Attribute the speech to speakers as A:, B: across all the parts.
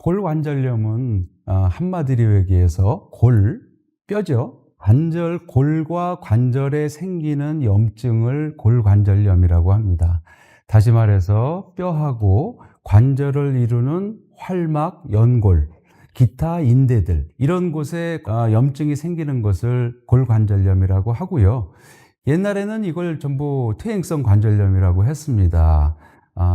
A: 골관절염은 한마디로 얘기해서 뼈죠. 관절, 골과 관절에 생기는 염증을 골관절염이라고 합니다. 다시 말해서 뼈하고 관절을 이루는 활막, 연골, 기타 인대들 이런 곳에 염증이 생기는 것을 골관절염이라고 하고요. 옛날에는 이걸 전부 퇴행성 관절염이라고 했습니다.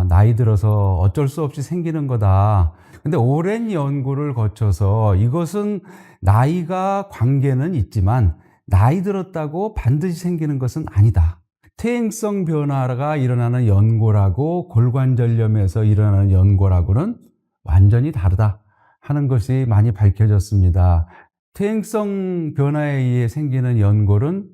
A: 나이 들어서 어쩔 수 없이 생기는 거다. 근데 오랜 연구를 거쳐서 이것은 나이가 관계는 있지만 나이 들었다고 반드시 생기는 것은 아니다. 퇴행성 변화가 일어나는 연골하고 골관절염에서 일어나는 연골하고는 완전히 다르다 하는 것이 많이 밝혀졌습니다. 퇴행성 변화에 의해 생기는 연골은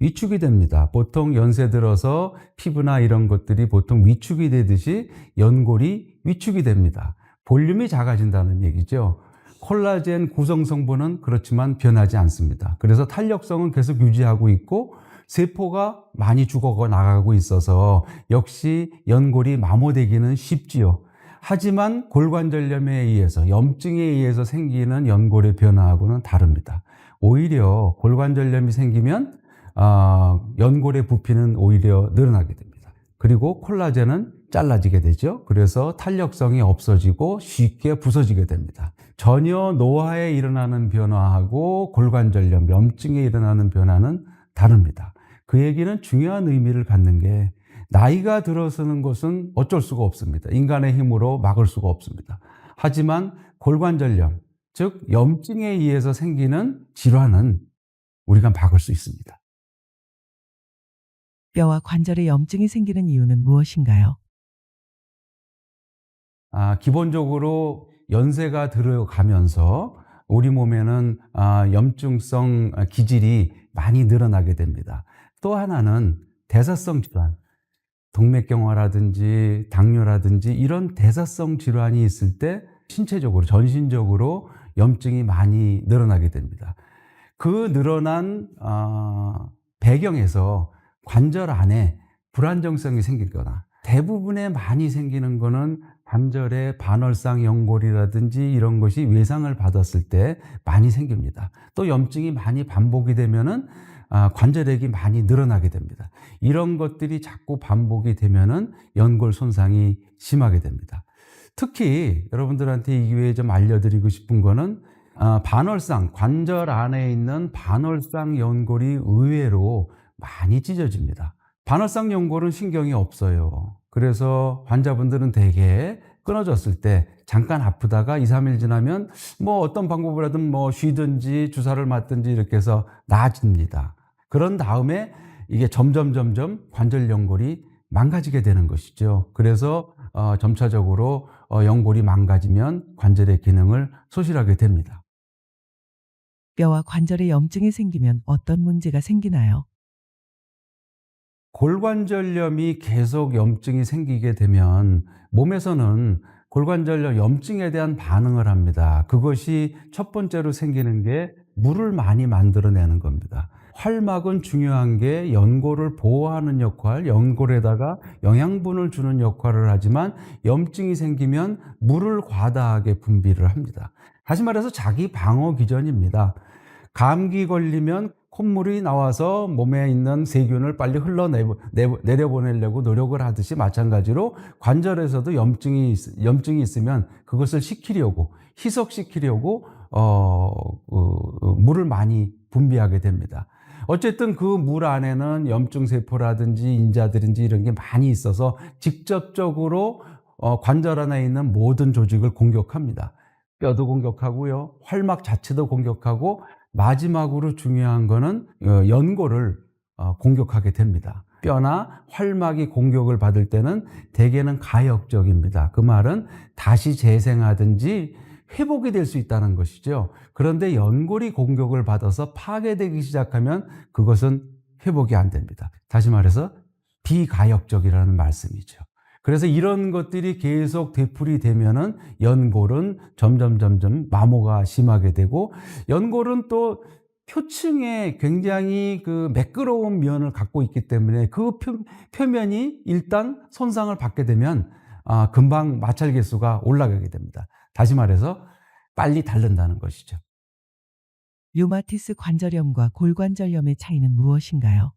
A: 위축이 됩니다. 보통 연세 들어서 피부나 이런 것들이 보통 위축이 되듯이 연골이 위축이 됩니다. 볼륨이 작아진다는 얘기죠. 콜라겐 구성 성분은 그렇지만 변하지 않습니다. 그래서 탄력성은 계속 유지하고 있고 세포가 많이 죽어 나가고 있어서 역시 연골이 마모되기는 쉽지요. 하지만 골관절염에 의해서 염증에 의해서 생기는 연골의 변화하고는 다릅니다. 오히려 골관절염이 생기면 연골의 부피는 오히려 늘어나게 됩니다. 그리고 콜라겐은 잘라지게 되죠. 그래서 탄력성이 없어지고 쉽게 부서지게 됩니다. 전혀 노화에 일어나는 변화하고 골관절염, 염증에 일어나는 변화는 다릅니다. 그 얘기는 중요한 의미를 갖는 게 나이가 들어서는 것은 어쩔 수가 없습니다. 인간의 힘으로 막을 수가 없습니다. 하지만 골관절염, 즉 염증에 의해서 생기는 질환은 우리가 막을 수 있습니다.
B: 뼈와 관절에 염증이 생기는 이유는 무엇인가요?
A: 기본적으로 연세가 들어가면서 우리 몸에는 염증성 기질이 많이 늘어나게 됩니다. 또 하나는 대사성 질환, 동맥경화라든지 당뇨라든지 이런 대사성 질환이 있을 때 신체적으로, 전신적으로 염증이 많이 늘어나게 됩니다. 그 늘어난 배경에서 관절 안에 불안정성이 생기거나 대부분에 많이 생기는 거는 관절의 반월상 연골이라든지 이런 것이 외상을 받았을 때 많이 생깁니다. 또 염증이 많이 반복이 되면은 관절액이 많이 늘어나게 됩니다. 이런 것들이 자꾸 반복이 되면은 연골 손상이 심하게 됩니다. 특히 여러분들한테 이 기회에 좀 알려드리고 싶은 거는 반월상, 관절 안에 있는 반월상 연골이 의외로 많이 찢어집니다. 반월상 연골은 신경이 없어요. 그래서 환자분들은 대개 끊어졌을 때 잠깐 아프다가 2, 3일 지나면 뭐 어떤 방법을 하든 뭐 쉬든지 주사를 맞든지 이렇게 해서 나아집니다. 그런 다음에 이게 점점 관절 연골이 망가지게 되는 것이죠. 그래서 점차적으로 연골이 망가지면 관절의 기능을 소실하게 됩니다.
B: 뼈와 관절에 염증이 생기면 어떤 문제가 생기나요?
A: 골관절염이 계속 염증이 생기게 되면 몸에서는 골관절염 염증에 대한 반응을 합니다. 그것이 첫 번째로 생기는 게 물을 많이 만들어내는 겁니다. 활막은 중요한 게 연골을 보호하는 역할, 연골에다가 영양분을 주는 역할을 하지만 염증이 생기면 물을 과다하게 분비를 합니다. 다시 말해서 자기 방어 기전입니다. 감기 걸리면 콧물이 나와서 몸에 있는 세균을 빨리 내려보내려고 노력을 하듯이 마찬가지로 관절에서도 염증이 있으면 그것을 식히려고 희석시키려고 물을 많이 분비하게 됩니다. 어쨌든 그 물 안에는 염증 세포라든지 인자들인지 이런 게 많이 있어서 직접적으로 관절 안에 있는 모든 조직을 공격합니다. 뼈도 공격하고요, 활막 자체도 공격하고 마지막으로 중요한 거는 연골을 공격하게 됩니다. 뼈나 활막이 공격을 받을 때는 대개는 가역적입니다. 그 말은 다시 재생하든지 회복이 될 수 있다는 것이죠. 그런데 연골이 공격을 받아서 파괴되기 시작하면 그것은 회복이 안 됩니다. 다시 말해서 비가역적이라는 말씀이죠. 그래서 이런 것들이 계속 되풀이 되면은 연골은 점점 마모가 심하게 되고, 연골은 또 표층에 굉장히 그 매끄러운 면을 갖고 있기 때문에 그 표면이 일단 손상을 받게 되면 금방 마찰 개수가 올라가게 됩니다. 다시 말해서 빨리 닳는다는 것이죠.
B: 류마티스 관절염과 골관절염의 차이는 무엇인가요?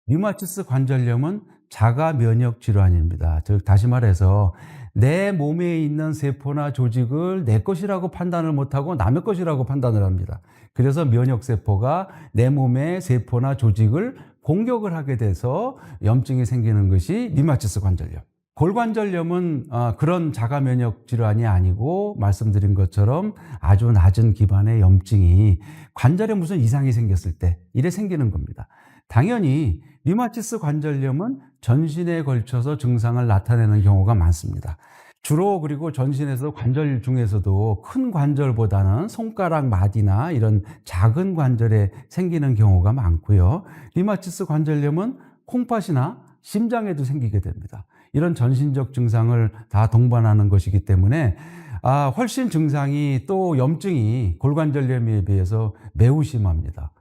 A: 류마티스 관절염은 자가 면역 질환입니다. 즉 다시 말해서 내 몸에 있는 세포나 조직을 내 것이라고 판단을 못하고 남의 것이라고 판단을 합니다. 그래서 면역 세포가 내 몸의 세포나 조직을 공격을 하게 돼서 염증이 생기는 것이 류마티스 관절염. 골관절염은 그런 자가 면역 질환이 아니고 말씀드린 것처럼 아주 낮은 기반의 염증이 관절에 무슨 이상이 생겼을 때 이래 생기는 겁니다. 당연히 류마티스 관절염은 전신에 걸쳐서 증상을 나타내는 경우가 많습니다. 주로 그리고 전신에서 관절 중에서도 큰 관절보다는 손가락 마디나 이런 작은 관절에 생기는 경우가 많고요. 류마티스 관절염은 콩팥이나 심장에도 생기게 됩니다. 이런 전신적 증상을 다 동반하는 것이기 때문에 훨씬 증상이 또 염증이 골관절염에 비해서 매우 심합니다.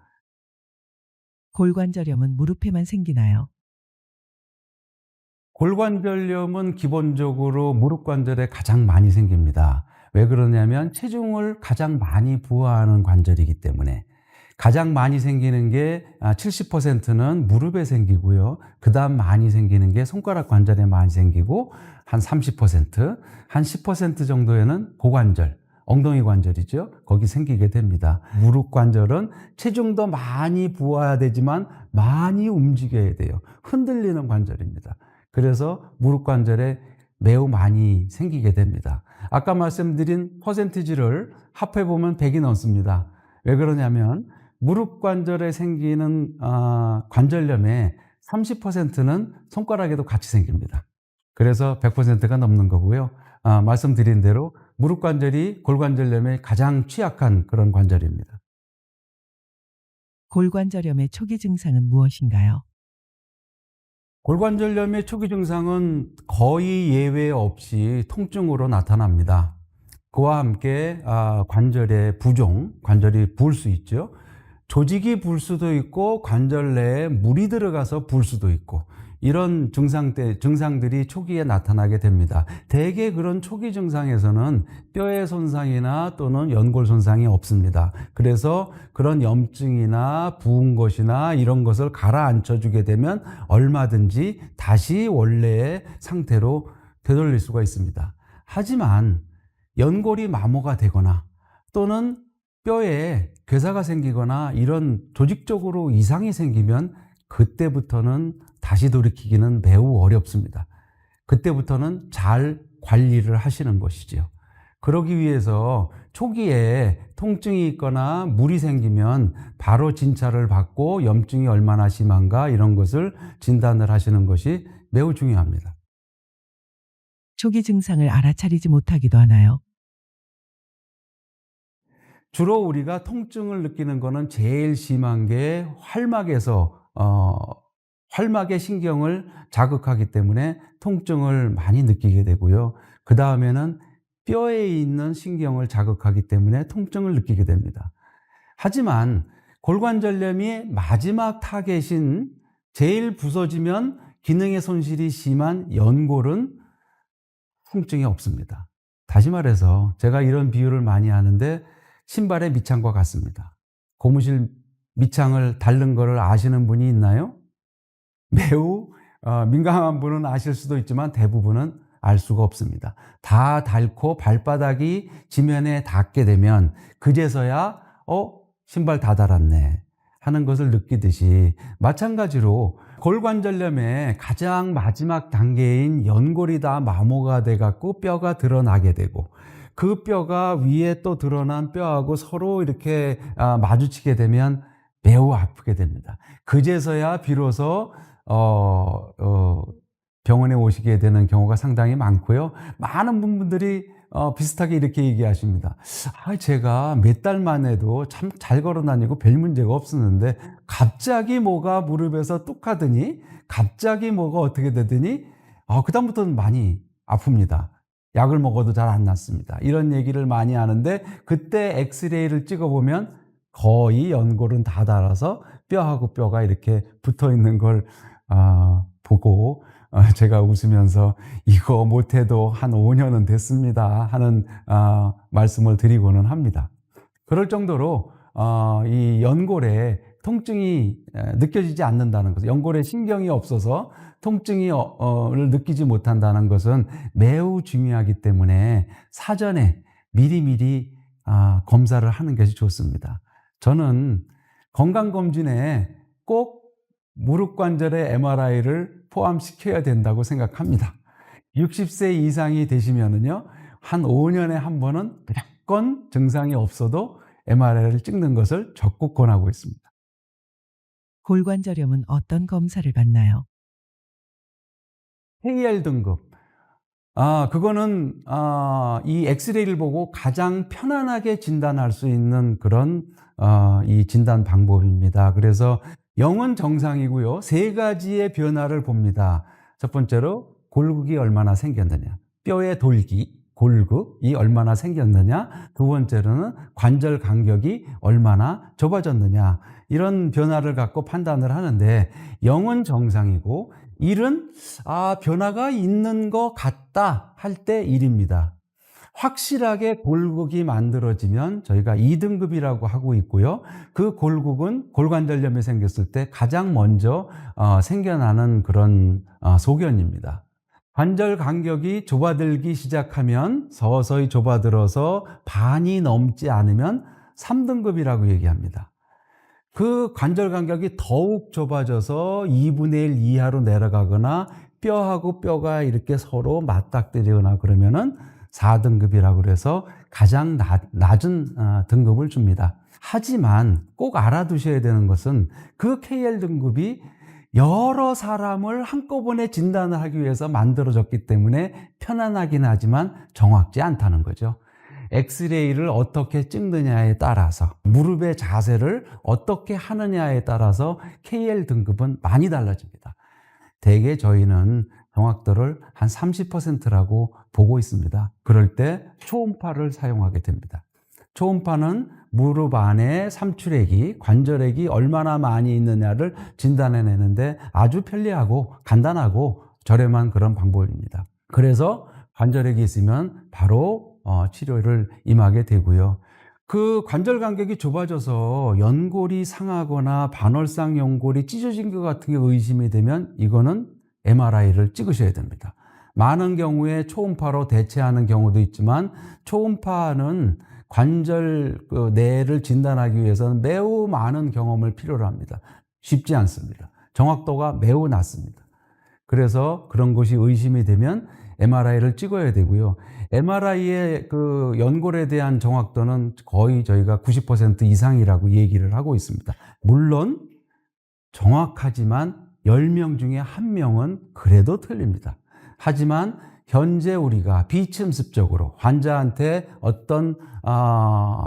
B: 골관절염은 무릎에만 생기나요?
A: 골관절염은 기본적으로 무릎 관절에 가장 많이 생깁니다. 왜 그러냐면 체중을 가장 많이 부하하는 관절이기 때문에 가장 많이 생기는 게 70%는 무릎에 생기고요. 그 다음 많이 생기는 게 손가락 관절에 많이 생기고 한 30%, 한 10% 정도에는 고관절, 엉덩이 관절이죠. 거기 생기게 됩니다. 무릎 관절은 체중도 많이 부어야 되지만 많이 움직여야 돼요. 흔들리는 관절입니다. 그래서 무릎 관절에 매우 많이 생기게 됩니다. 아까 말씀드린 퍼센티지를 합해보면 100이 넘습니다. 왜 그러냐면 무릎 관절에 생기는 관절염의 30%는 손가락에도 같이 생깁니다. 그래서 100%가 넘는 거고요. 말씀드린 대로 무릎 관절이 골관절염에 가장 취약한 그런 관절입니다.
B: 골관절염의 초기 증상은 무엇인가요?
A: 골관절염의 초기 증상은 거의 예외 없이 통증으로 나타납니다. 그와 함께 관절의 부종, 관절이 부을 수 있죠. 조직이 부을 수도 있고 관절 내에 물이 들어가서 부을 수도 있고 이런 증상들이 초기에 나타나게 됩니다. 대개 그런 초기 증상에서는 뼈의 손상이나 또는 연골 손상이 없습니다. 그래서 그런 염증이나 부은 것이나 이런 것을 가라앉혀 주게 되면 얼마든지 다시 원래의 상태로 되돌릴 수가 있습니다. 하지만 연골이 마모가 되거나 또는 뼈에 괴사가 생기거나 이런 조직적으로 이상이 생기면 그때부터는 다시 돌이키기는 매우 어렵습니다. 그때부터는 잘 관리를 하시는 것이지요. 그러기 위해서 초기에 통증이 있거나 물이 생기면 바로 진찰을 받고 염증이 얼마나 심한가 이런 것을 진단을 하시는 것이 매우 중요합니다.
B: 초기 증상을 알아차리지 못하기도 하나요?
A: 주로 우리가 통증을 느끼는 거는 제일 심한 게 활막의 신경을 자극하기 때문에 통증을 많이 느끼게 되고요. 그 다음에는 뼈에 있는 신경을 자극하기 때문에 통증을 느끼게 됩니다. 하지만 골관절염이 마지막 타겟인 제일 부서지면 기능의 손실이 심한 연골은 통증이 없습니다. 다시 말해서 제가 이런 비유를 많이 하는데 신발의 밑창과 같습니다. 고무실 밑창을 닳는 것을 아시는 분이 있나요? 매우 민감한 분은 아실 수도 있지만 대부분은 알 수가 없습니다. 다 닳고 발바닥이 지면에 닿게 되면 그제서야 신발 다 닳았네 하는 것을 느끼듯이 마찬가지로 골관절염의 가장 마지막 단계인 연골이 다 마모가 돼갖고 뼈가 드러나게 되고 그 뼈가 위에 또 드러난 뼈하고 서로 이렇게 마주치게 되면 매우 아프게 됩니다. 그제서야 비로소 병원에 오시게 되는 경우가 상당히 많고요. 많은 분들이 비슷하게 이렇게 얘기하십니다. 제가 몇 달만 해도 참 잘 걸어 다니고 별 문제가 없었는데 갑자기 뭐가 무릎에서 뚝 하더니 갑자기 뭐가 어떻게 되더니 그다음부터는 많이 아픕니다. 약을 먹어도 잘 안 낫습니다. 이런 얘기를 많이 하는데 그때 엑스레이를 찍어보면 거의 연골은 다 닳아서 뼈하고 뼈가 이렇게 붙어 있는 걸 보고 제가 웃으면서 이거 못해도 한 5년은 됐습니다 하는 말씀을 드리고는 합니다. 그럴 정도로 이 연골에 통증이 느껴지지 않는다는 것, 연골에 신경이 없어서 통증을 느끼지 못한다는 것은 매우 중요하기 때문에 사전에 미리미리 검사를 하는 것이 좋습니다. 저는 건강검진에 꼭 무릎 관절의 MRI를 포함시켜야 된다고 생각합니다. 60세 이상이 되시면은요, 한 5년에 한 번은 무조건 증상이 없어도 MRI를 찍는 것을 적극 권하고 있습니다.
B: 골관절염은 어떤 검사를 받나요?
A: KL 등급. 그거는 이 엑스레이를 보고 가장 편안하게 진단할 수 있는 그런 이 진단 방법입니다. 그래서 0은 정상이고요. 세 가지의 변화를 봅니다. 첫 번째로 골극이 얼마나 생겼느냐, 뼈의 돌기, 골극이 얼마나 생겼느냐, 두 번째로는 관절 간격이 얼마나 좁아졌느냐, 이런 변화를 갖고 판단을 하는데 0은 정상이고 1은 변화가 있는 것 같다 할 때 1입니다. 확실하게 골극이 만들어지면 저희가 2등급이라고 하고 있고요. 그 골극은 골관절염이 생겼을 때 가장 먼저 생겨나는 그런 소견입니다. 관절 간격이 좁아들기 시작하면 서서히 좁아들어서 반이 넘지 않으면 3등급이라고 얘기합니다. 그 관절 간격이 더욱 좁아져서 2분의 1 이하로 내려가거나 뼈하고 뼈가 이렇게 서로 맞닥뜨리거나 그러면은 4등급이라고 그래서 가장 낮은 등급을 줍니다. 하지만 꼭 알아두셔야 되는 것은 그 KL 등급이 여러 사람을 한꺼번에 진단을 하기 위해서 만들어졌기 때문에 편안하긴 하지만 정확지 않다는 거죠. 엑스레이를 어떻게 찍느냐에 따라서, 무릎의 자세를 어떻게 하느냐에 따라서 KL 등급은 많이 달라집니다. 대개 저희는 정확도를 한 30%라고 보고 있습니다. 그럴 때 초음파를 사용하게 됩니다. 초음파는 무릎 안에 삼출액이, 관절액이 얼마나 많이 있느냐를 진단해내는데 아주 편리하고 간단하고 저렴한 그런 방법입니다. 그래서 관절액이 있으면 바로 치료를 임하게 되고요. 그 관절 간격이 좁아져서 연골이 상하거나 반월상 연골이 찢어진 것 같은 게 의심이 되면 이거는 MRI를 찍으셔야 됩니다. 많은 경우에 초음파로 대체하는 경우도 있지만 초음파는 관절 내를 진단하기 위해서는 매우 많은 경험을 필요로 합니다. 쉽지 않습니다. 정확도가 매우 낮습니다. 그래서 그런 것이 의심이 되면 MRI를 찍어야 되고요. MRI의 그 연골에 대한 정확도는 거의 저희가 90% 이상이라고 얘기를 하고 있습니다. 물론 정확하지만 10명 중에 1명은 그래도 틀립니다. 하지만 현재 우리가 비침습적으로 환자한테 어떤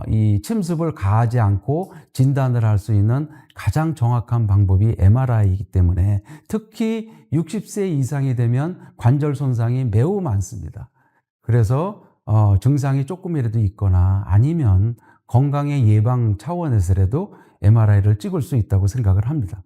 A: 이 침습을 가하지 않고 진단을 할 수 있는 가장 정확한 방법이 MRI이기 때문에 특히 60세 이상이 되면 관절 손상이 매우 많습니다. 그래서 증상이 조금이라도 있거나 아니면 건강의 예방 차원에서라도 MRI를 찍을 수 있다고 생각을 합니다.